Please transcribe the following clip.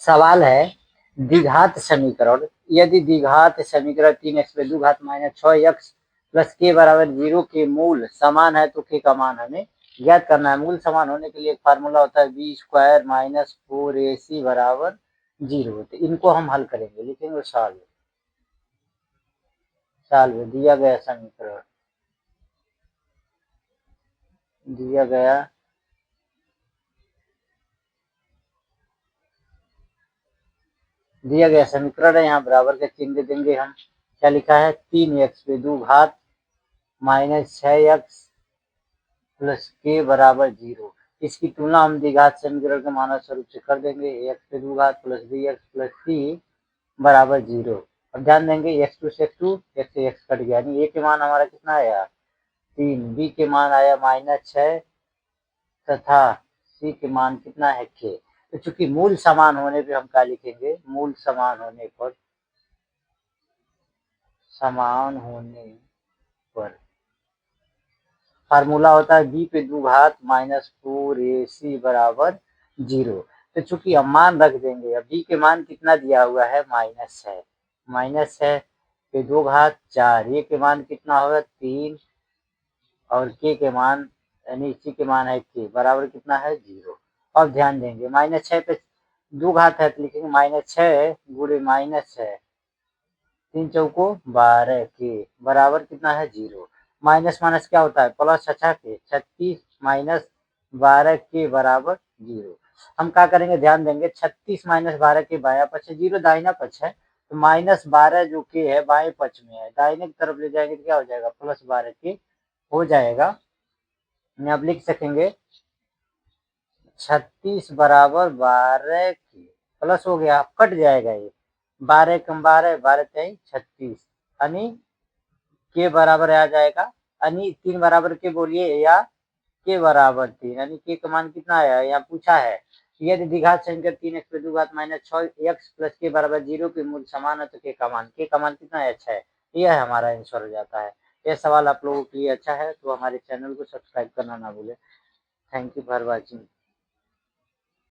सवाल है द्विघात समीकरण। यदि द्विघात समीकरण 3x पे 2 घात माइनस 6x प्लस के बराबर 0 के मूल समान है तो के का मान हमें ज्ञात करना है। मूल समान होने के लिए एक फार्मूला होता है बी स्क्वायर माइनस 4ac बराबर 0। तो इनको हम हल करेंगे, लिखेंगे सॉल्व। सॉल्व दिया गया समीकरण, दिया गया समीकरण है। यहाँ बराबर का चिन्ह देंगे हम। क्या लिखा है? 3x पे 2 घात माइनस 6x प्लस के बराबर 0। इसकी तुलना हम द्विघात समीकरण के मानक स्वरूप से कर देंगे। x पे 2 घात प्लस bx प्लस c बराबर 0। अब ध्यान देंगे x2 से x2, x से x कट गया, यानी a के मान हमारा कितना आया 3, b के मान आया -6 तथा c के मान कितना है k। तो चूंकि मूल समान होने पे हम क्या लिखेंगे? मूल समान होने पर फार्मूला होता है b पे 2 घात माइनस 4ac बराबर 0। तो चूंकि हम मान रख देंगे, अब b के मान कितना दिया हुआ है -6, -6 पे 2 घात 4, a के मान कितना होगा 3 और k के मान यानी c के मान है k बराबर कितना है 0। अब ध्यान देंगे -6 पे 2 घात है तो लिखेंगे -6 गुणे -6, 3 चौको 12 के बराबर कितना है 0। माइनस माइनस क्या होता है प्लस, अच्छा के 36 माइनस 12 के बराबर 0। हम क्या करेंगे? ध्यान देंगे 36 माइनस 12 के बाया पक्ष है, 0 दाहिना पक्ष है, तो -12 जो के है बाएं पक्ष में है, दाहिने की तरफ ले जाएंगे तो क्या हो जाएगा +12 के हो जाएगा। अब लिख सकेंगे 36 बराबर 12 के प्लस हो गया, कट जाएगा ये 12 कम 12, 12 तेईस 36, यानी के बराबर आ जाएगा, यानी 3 बराबर के बोलिए या के बराबर 3, यानी के का मान कितना आया यहाँ पूछा है। यदि द्विघात समीकरण 3x पे 2 घात माइनस 6x प्लस के बराबर 0 के मूल समान है तो के का मान कितना है 6। यह हमारा आंसर हो जाता है। यह सवाल आप लोगों के लिए अच्छा है तो हमारे चैनल को सब्सक्राइब करना ना भूलें। Thank you for watching.